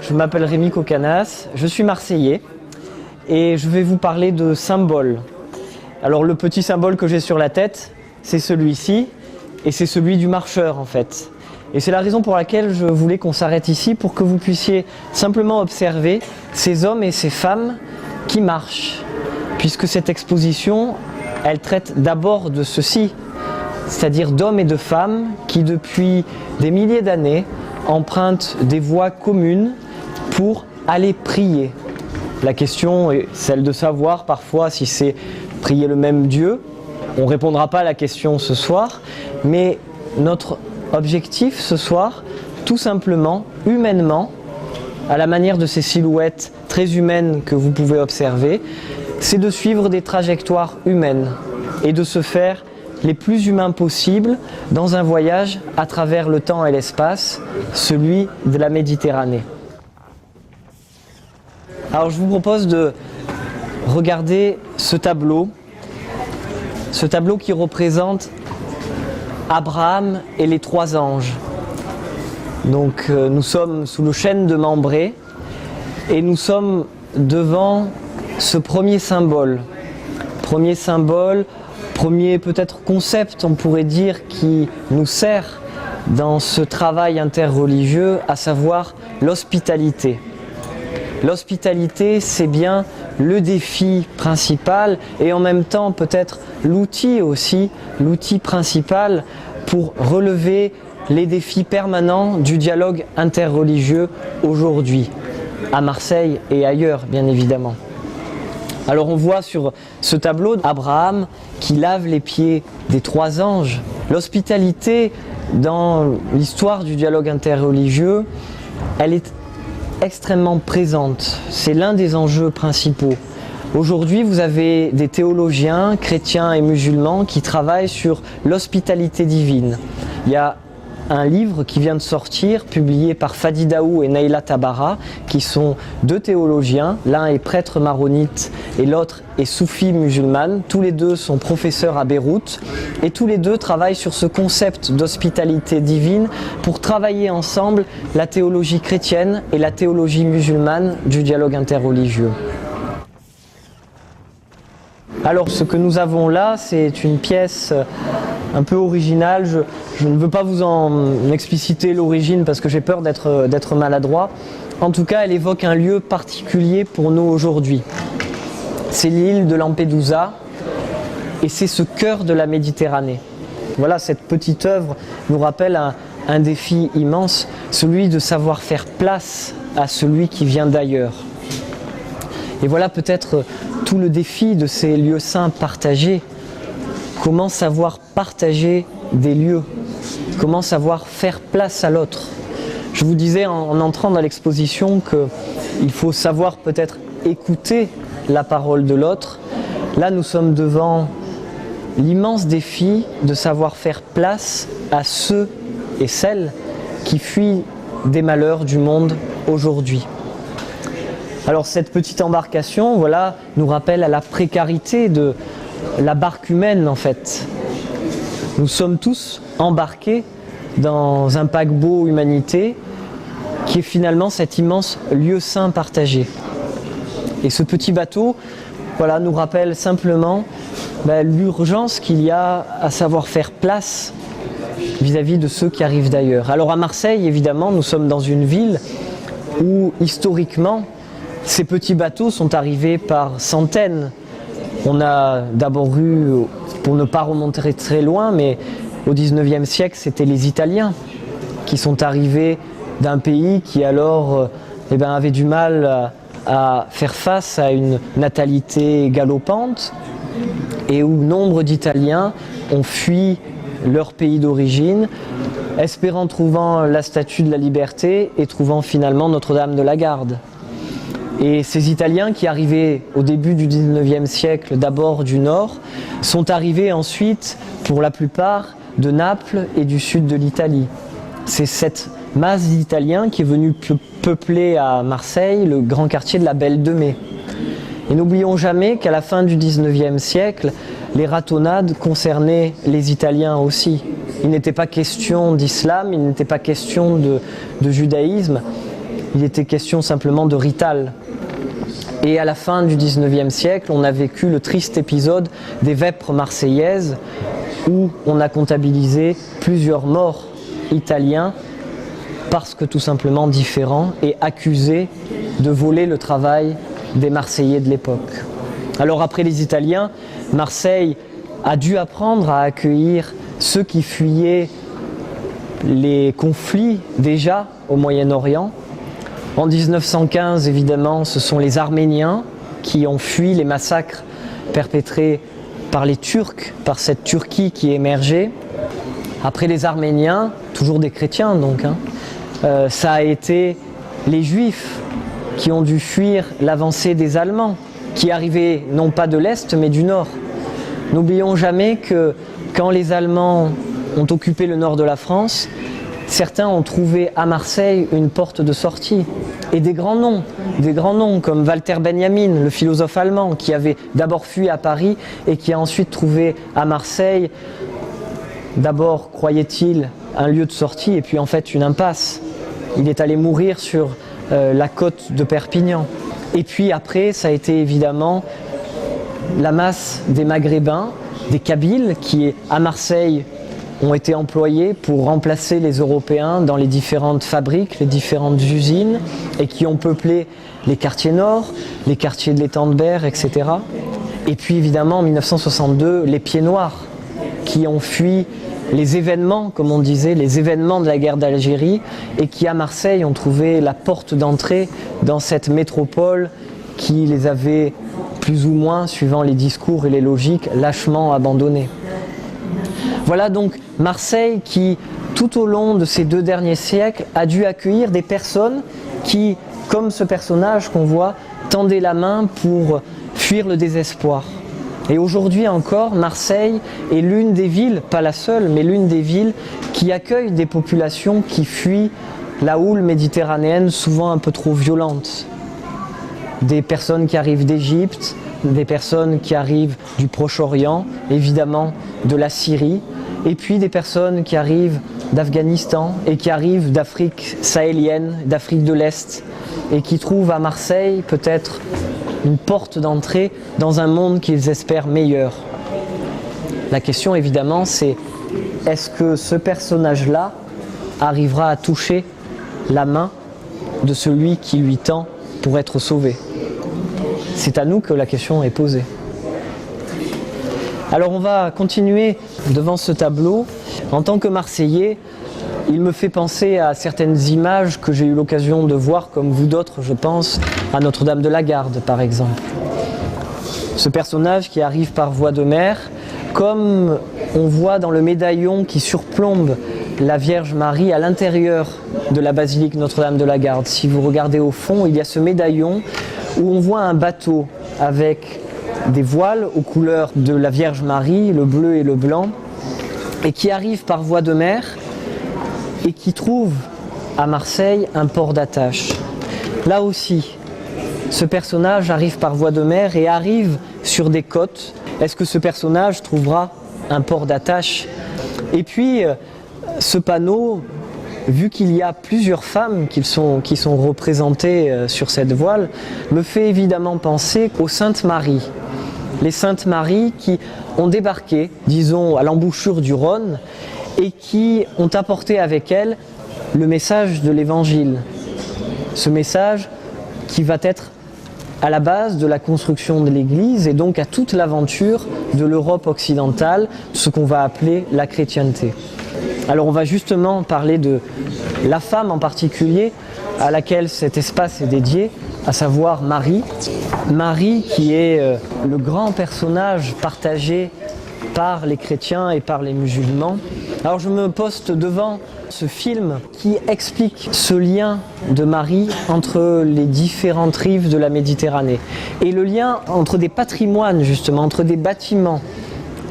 Je m'appelle Rémi Kokanas, je suis marseillais et je vais vous parler de symboles. Alors le petit symbole que j'ai sur la tête, c'est celui-ci et c'est celui du marcheur en fait. Et c'est la raison pour laquelle je voulais qu'on s'arrête ici pour que vous puissiez simplement observer ces hommes et ces femmes qui marchent. Puisque cette exposition, elle traite d'abord de ceci, c'est-à-dire d'hommes et de femmes qui depuis des milliers d'années empruntent des voies communes pour aller prier. La question est celle de savoir parfois si c'est prier le même Dieu. On ne répondra pas à la question ce soir, mais notre objectif ce soir, tout simplement, humainement, à la manière de ces silhouettes très humaines que vous pouvez observer, c'est de suivre des trajectoires humaines et de se faire les plus humains possibles dans un voyage à travers le temps et l'espace, celui de la Méditerranée. Alors je vous propose de regarder ce tableau qui représente Abraham et les 3 anges. Donc nous sommes sous le chêne de Mambré et nous sommes devant ce premier symbole, premier peut-être concept, on pourrait dire, qui nous sert dans ce travail interreligieux, à savoir l'hospitalité. L'hospitalité, c'est bien le défi principal et en même temps peut-être l'outil aussi, l'outil principal pour relever les défis permanents du dialogue interreligieux aujourd'hui, à Marseille et ailleurs bien évidemment. Alors on voit sur ce tableau Abraham qui lave les pieds des 3 anges. L'hospitalité dans l'histoire du dialogue interreligieux, elle est extrêmement présente. C'est l'un des enjeux principaux. Aujourd'hui, vous avez des théologiens, chrétiens et musulmans qui travaillent sur l'hospitalité divine. Il y a un livre qui vient de sortir, publié par Fadi Daou et Naïla Tabara, qui sont 2 théologiens. L'un est prêtre maronite et l'autre est soufi musulmane. Tous les 2 sont professeurs à Beyrouth et tous les 2 travaillent sur ce concept d'hospitalité divine pour travailler ensemble la théologie chrétienne et la théologie musulmane du dialogue interreligieux. Alors ce que nous avons là, c'est une pièce un peu originale. Je ne veux pas vous en expliciter l'origine parce que j'ai peur d'être maladroit. En tout cas, elle évoque un lieu particulier pour nous aujourd'hui. C'est l'île de Lampedusa et c'est ce cœur de la Méditerranée. Voilà, cette petite œuvre nous rappelle un défi immense, celui de savoir faire place à celui qui vient d'ailleurs. Et voilà peut-être tout le défi de ces lieux saints partagés. Comment savoir partager des lieux? Comment savoir faire place à l'autre? Je vous disais en entrant dans l'exposition qu'il faut savoir peut-être écouter la parole de l'autre. Là, nous sommes devant l'immense défi de savoir faire place à ceux et celles qui fuient des malheurs du monde aujourd'hui. Alors cette petite embarcation, voilà, nous rappelle à la précarité de la barque humaine en fait. Nous sommes tous embarqués dans un paquebot humanité qui est finalement cet immense lieu saint partagé. Et ce petit bateau, voilà, nous rappelle simplement l'urgence qu'il y a à savoir faire place vis-à-vis de ceux qui arrivent d'ailleurs. Alors à Marseille, évidemment, nous sommes dans une ville où historiquement, ces petits bateaux sont arrivés par centaines. On a d'abord eu, pour ne pas remonter très loin, mais au XIXe siècle, c'était les Italiens qui sont arrivés d'un pays qui alors avait du mal à faire face à une natalité galopante et où nombre d'Italiens ont fui leur pays d'origine, espérant trouvant la statue de la liberté et trouvant finalement Notre-Dame de la Garde. Et ces Italiens qui arrivaient au début du XIXe siècle, d'abord du nord, sont arrivés ensuite, pour la plupart, de Naples et du sud de l'Italie. C'est cette masse d'Italiens qui est venue peupler à Marseille le grand quartier de la Belle de Mai. Et n'oublions jamais qu'à la fin du XIXe siècle, les ratonnades concernaient les Italiens aussi. Il n'était pas question d'islam, il n'était pas question de judaïsme, il était question simplement de rital. Et à la fin du XIXe siècle, on a vécu le triste épisode des vêpres marseillaises où on a comptabilisé plusieurs morts italiens parce que tout simplement différents et accusés de voler le travail des Marseillais de l'époque. Alors après les Italiens, Marseille a dû apprendre à accueillir ceux qui fuyaient les conflits déjà au Moyen-Orient. En 1915, évidemment, ce sont les Arméniens qui ont fui les massacres perpétrés par les Turcs, par cette Turquie qui émergeait. Après les Arméniens, toujours des chrétiens donc, ça a été les Juifs qui ont dû fuir l'avancée des Allemands, qui arrivaient non pas de l'Est mais du Nord. N'oublions jamais que quand les Allemands ont occupé le nord de la France, certains ont trouvé à Marseille une porte de sortie. Et des grands noms comme Walter Benjamin, le philosophe allemand, qui avait d'abord fui à Paris et qui a ensuite trouvé à Marseille, d'abord, croyait-il, un lieu de sortie et puis en fait une impasse. Il est allé mourir sur la côte de Perpignan. Et puis après, ça a été évidemment la masse des Maghrébins, des Kabyles, qui à Marseille ont été employés pour remplacer les Européens dans les différentes fabriques, les différentes usines, et qui ont peuplé les quartiers nord, les quartiers de l'étang de Berre, etc. Et puis évidemment en 1962, les Pieds Noirs, qui ont fui les événements, comme on disait, les événements de la guerre d'Algérie, et qui à Marseille ont trouvé la porte d'entrée dans cette métropole qui les avait plus ou moins, suivant les discours et les logiques, lâchement abandonnés. Voilà donc Marseille qui, tout au long de ces 2 derniers siècles, a dû accueillir des personnes qui, comme ce personnage qu'on voit, tendaient la main pour fuir le désespoir. Et aujourd'hui encore, Marseille est l'une des villes, pas la seule, mais l'une des villes qui accueille des populations qui fuient la houle méditerranéenne souvent un peu trop violente. Des personnes qui arrivent d'Égypte, des personnes qui arrivent du Proche-Orient, évidemment de la Syrie, et puis des personnes qui arrivent d'Afghanistan et qui arrivent d'Afrique sahélienne, d'Afrique de l'Est, et qui trouvent à Marseille peut-être une porte d'entrée dans un monde qu'ils espèrent meilleur. La question évidemment c'est, est-ce que ce personnage-là arrivera à toucher la main de celui qui lui tend pour être sauvé? C'est à nous que la question est posée. Alors on va continuer devant ce tableau. En tant que Marseillais, il me fait penser à certaines images que j'ai eu l'occasion de voir, comme vous d'autres, je pense, à Notre-Dame de la Garde, par exemple. Ce personnage qui arrive par voie de mer, comme on voit dans le médaillon qui surplombe la Vierge Marie à l'intérieur de la basilique Notre-Dame de la Garde. Si vous regardez au fond, il y a ce médaillon où on voit un bateau avec des voiles aux couleurs de la Vierge Marie, le bleu et le blanc, et qui arrive par voie de mer et qui trouve à Marseille un port d'attache. Là aussi, ce personnage arrive par voie de mer et arrive sur des côtes. Est-ce que ce personnage trouvera un port d'attache? Et puis, ce panneau, vu qu'il y a plusieurs femmes qui sont représentées sur cette voile, me fait évidemment penser aux Saintes Maries. Les Saintes Maries qui ont débarqué, disons, à l'embouchure du Rhône et qui ont apporté avec elles le message de l'Évangile. Ce message qui va être à la base de la construction de l'Église et donc à toute l'aventure de l'Europe occidentale, ce qu'on va appeler la chrétienté. Alors on va justement parler de la femme en particulier à laquelle cet espace est dédié, à savoir Marie. Marie qui est le grand personnage partagé par les chrétiens et par les musulmans. Alors je me poste devant ce film qui explique ce lien de Marie entre les différentes rives de la Méditerranée et le lien entre des patrimoines justement, entre des bâtiments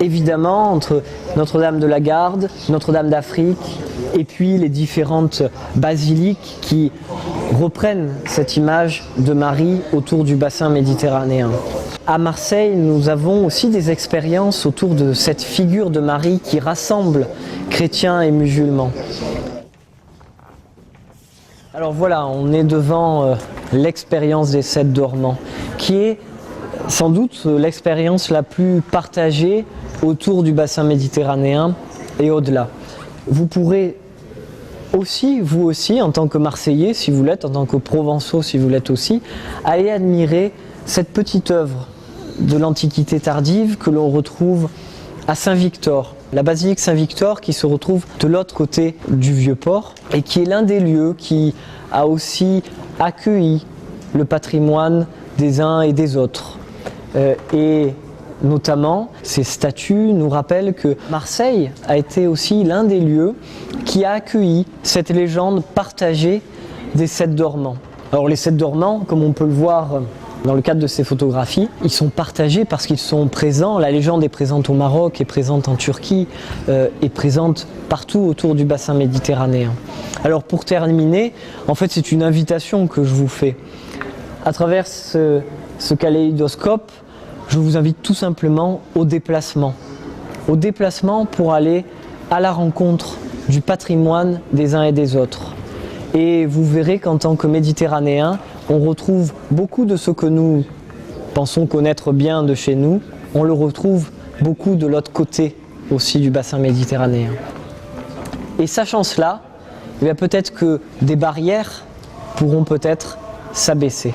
évidemment entre Notre-Dame de la Garde, Notre-Dame d'Afrique et puis les différentes basiliques qui reprennent cette image de Marie autour du bassin méditerranéen. À Marseille, nous avons aussi des expériences autour de cette figure de Marie qui rassemble chrétiens et musulmans. Alors voilà, on est devant l'expérience des 7 dormants, qui est sans doute l'expérience la plus partagée autour du bassin méditerranéen et au-delà. Vous pourrez aussi, vous aussi, en tant que Marseillais, si vous l'êtes, en tant que Provençaux, si vous l'êtes aussi, aller admirer cette petite œuvre de l'Antiquité tardive que l'on retrouve à Saint-Victor. La basilique Saint-Victor qui se retrouve de l'autre côté du Vieux-Port et qui est l'un des lieux qui a aussi accueilli le patrimoine des uns et des autres. Et notamment, ces statues nous rappellent que Marseille a été aussi l'un des lieux qui a accueilli cette légende partagée des 7 dormants. Alors les 7 dormants, comme on peut le voir dans le cadre de ces photographies, ils sont partagés parce qu'ils sont présents. La légende est présente au Maroc, est présente en Turquie, est présente partout autour du bassin méditerranéen. Alors pour terminer, en fait c'est une invitation que je vous fais. À travers ce kaléidoscope, je vous invite tout simplement au déplacement. Au déplacement pour aller à la rencontre du patrimoine des uns et des autres. Et vous verrez qu'en tant que Méditerranéens, on retrouve beaucoup de ce que nous pensons connaître bien de chez nous, on le retrouve beaucoup de l'autre côté aussi du bassin méditerranéen. Et sachant cela, eh bien peut-être que des barrières pourront peut-être s'abaisser.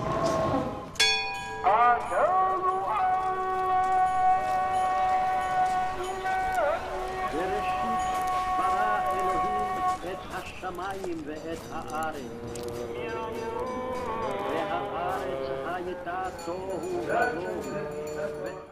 השמיים ואת הארץ והארץ הייתה תוהו ובוהו